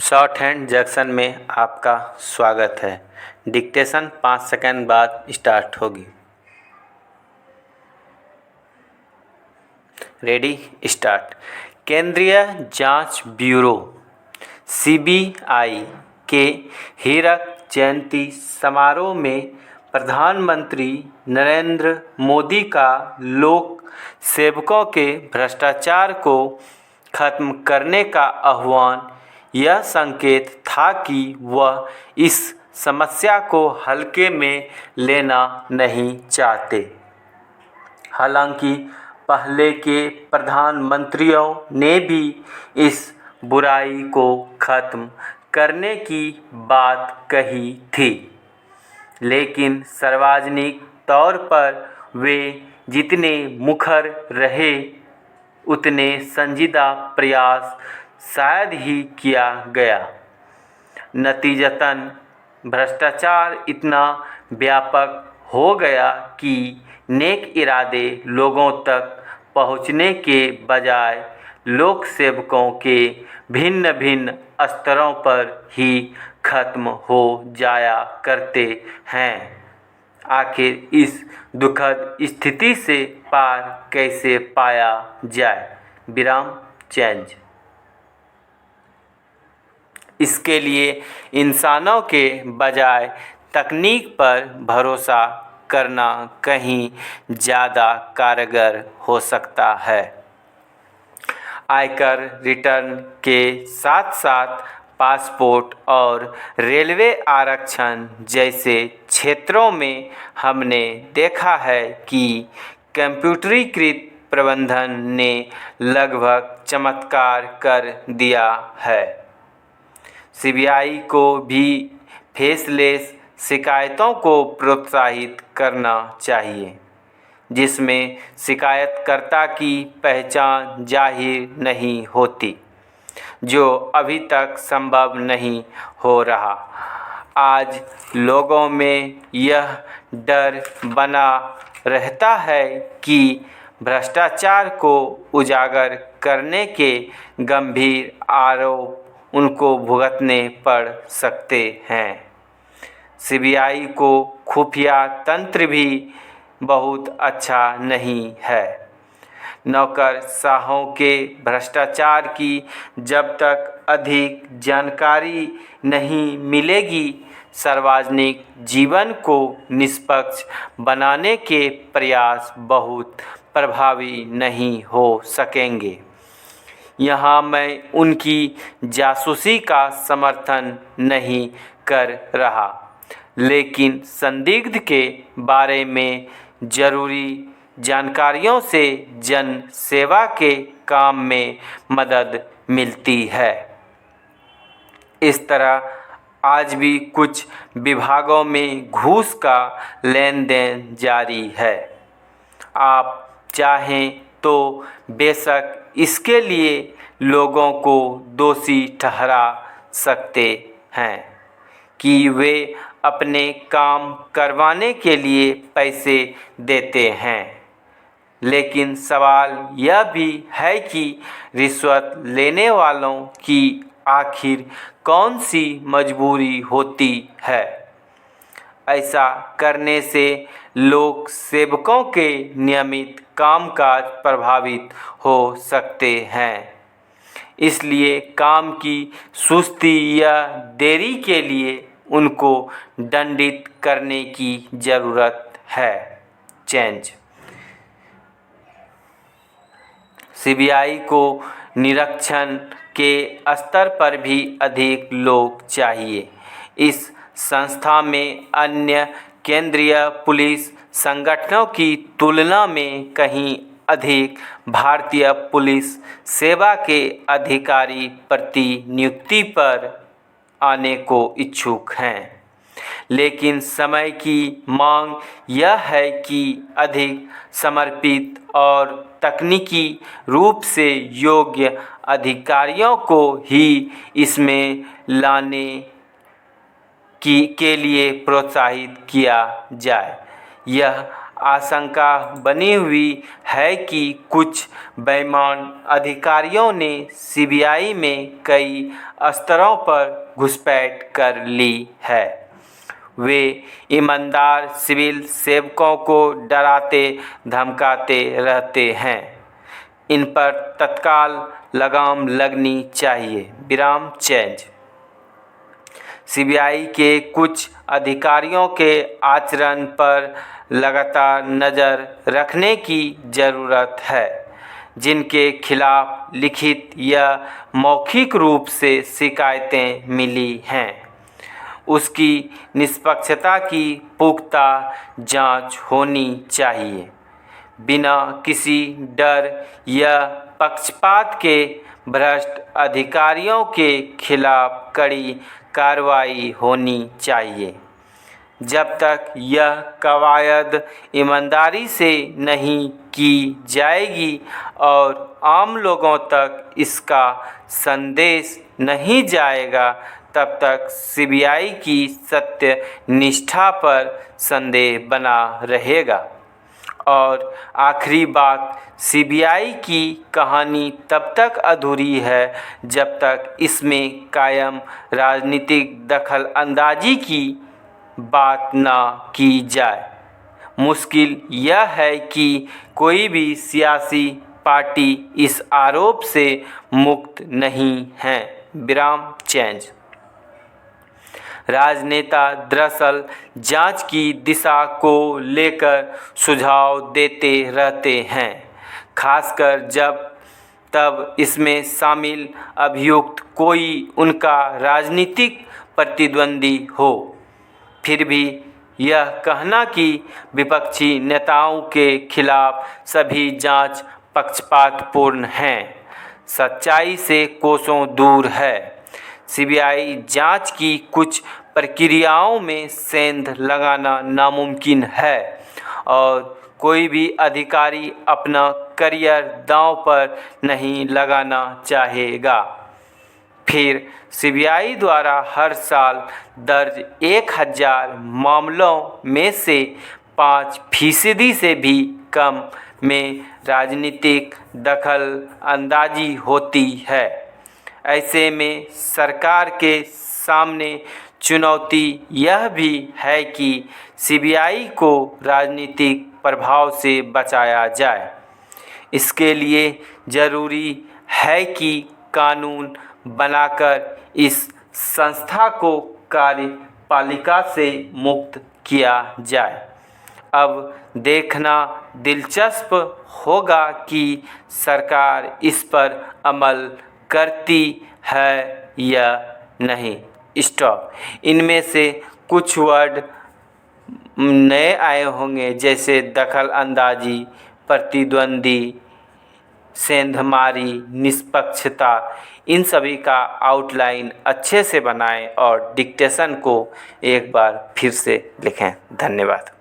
Short hand junction में आपका स्वागत है। डिक्टेशन 5 सेकंड बाद स्टार्ट होगी। Ready start. केंद्रीय जांच ब्यूरो सीबीआई के हीरक जयंती समारोह में प्रधानमंत्री नरेंद्र मोदी का लोक सेवकों के भ्रष्टाचार को खत्म करने का आह्वान यह संकेत था कि वह इस समस्या को हल्के में लेना नहीं चाहते। हालांकि पहले के प्रधानमंत्रियों ने भी इस बुराई को खत्म करने की बात कही थी, लेकिन सार्वजनिक तौर पर वे जितने मुखर रहे उतने संजीदा प्रयास शायद ही किया गया। नतीजतन भ्रष्टाचार इतना व्यापक हो गया कि नेक इरादे लोगों तक पहुंचने के बजाय लोक सेवकों के भिन्न भिन्न स्तरों पर ही खत्म हो जाया करते हैं। आखिर इस दुखद स्थिति से पार कैसे पाया जाए? विराम चेंज। इसके लिए इंसानों के बजाय तकनीक पर भरोसा करना कहीं ज़्यादा कारगर हो सकता है। आयकर रिटर्न के साथ साथ पासपोर्ट और रेलवे आरक्षण जैसे क्षेत्रों में हमने देखा है कि कंप्यूटरीकृत प्रबंधन ने लगभग चमत्कार कर दिया है। सीबीआई को भी फेसलेस शिकायतों को प्रोत्साहित करना चाहिए, जिसमें शिकायतकर्ता की पहचान जाहिर नहीं होती, जो अभी तक संभव नहीं हो रहा। आज लोगों में यह डर बना रहता है कि भ्रष्टाचार को उजागर करने के गंभीर आरोप उनको भुगतने पड़ सकते हैं। सीबीआई को खुफिया तंत्र भी बहुत अच्छा नहीं है। नौकरशाहों के भ्रष्टाचार की जब तक अधिक जानकारी नहीं मिलेगी, सार्वजनिक जीवन को निष्पक्ष बनाने के प्रयास बहुत प्रभावी नहीं हो सकेंगे। यहाँ मैं उनकी जासूसी का समर्थन नहीं कर रहा, लेकिन संदिग्ध के बारे में जरूरी जानकारियों से जन सेवा के काम में मदद मिलती है। इस तरह आज भी कुछ विभागों में घूस का लेन देन जारी है। आप चाहें तो बेशक इसके लिए लोगों को दोषी ठहरा सकते हैं कि वे अपने काम करवाने के लिए पैसे देते हैं, लेकिन सवाल यह भी है कि रिश्वत लेने वालों की आखिर कौन सी मजबूरी होती है। ऐसा करने से लोक सेवकों के नियमित कामकाज प्रभावित हो सकते हैं। इसलिए काम की सुस्ती या देरी के लिए उनको दंडित करने की ज़रूरत है। चेंज। सीबीआई को निरीक्षण के स्तर पर भी अधिक लोग चाहिए। इस संस्था में अन्य केंद्रीय पुलिस संगठनों की तुलना में कहीं अधिक भारतीय पुलिस सेवा के अधिकारी प्रतिनियुक्ति पर आने को इच्छुक हैं, लेकिन समय की मांग यह है कि अधिक समर्पित और तकनीकी रूप से योग्य अधिकारियों को ही इसमें लाने के लिए प्रोत्साहित किया जाए। यह आशंका बनी हुई है कि कुछ बेईमान अधिकारियों ने सीबीआई में कई स्तरों पर घुसपैठ कर ली है। वे ईमानदार सिविल सेवकों को डराते धमकाते रहते हैं। इन पर तत्काल लगाम लगनी चाहिए। विराम चेंज। सीबीआई के कुछ अधिकारियों के आचरण पर लगातार नज़र रखने की ज़रूरत है, जिनके खिलाफ लिखित या मौखिक रूप से शिकायतें मिली हैं। उसकी निष्पक्षता की पुख्ता जांच होनी चाहिए, बिना किसी डर या पक्षपात के। भ्रष्ट अधिकारियों के खिलाफ कड़ी कार्रवाई होनी चाहिए। जब तक यह कवायद ईमानदारी से नहीं की जाएगी और आम लोगों तक इसका संदेश नहीं जाएगा, तब तक सीबीआई की सत्य निष्ठा पर संदेह बना रहेगा। और आखिरी बात, सीबीआई की कहानी तब तक अधूरी है जब तक इसमें कायम राजनीतिक दखल अंदाजी की बात ना की जाए। मुश्किल यह है कि कोई भी सियासी पार्टी इस आरोप से मुक्त नहीं है। विराम चेंज। राजनेता दरअसल जांच की दिशा को लेकर सुझाव देते रहते हैं, खासकर जब तब इसमें शामिल अभियुक्त कोई उनका राजनीतिक प्रतिद्वंदी हो। फिर भी यह कहना कि विपक्षी नेताओं के खिलाफ सभी जांच पक्षपातपूर्ण हैं, सच्चाई से कोसों दूर है। सीबीआई जांच की कुछ प्रक्रियाओं में सेंध लगाना नामुमकिन है और कोई भी अधिकारी अपना करियर दांव पर नहीं लगाना चाहेगा। फिर सीबीआई द्वारा हर साल दर्ज 1000 मामलों में से 5% से भी कम में राजनीतिक दखल अंदाजी होती है। ऐसे में सरकार के सामने चुनौती यह भी है कि सीबीआई को राजनीतिक प्रभाव से बचाया जाए। इसके लिए ज़रूरी है कि कानून बनाकर इस संस्था को कार्यपालिका से मुक्त किया जाए। अब देखना दिलचस्प होगा कि सरकार इस पर अमल करती है या नहीं। स्टॉप। इनमें से कुछ वर्ड नए आए होंगे, जैसे दखल अंदाजी, प्रतिद्वंदी, सेंधमारी, निष्पक्षता। इन सभी का आउटलाइन अच्छे से बनाएं और डिक्टेशन को एक बार फिर से लिखें। धन्यवाद।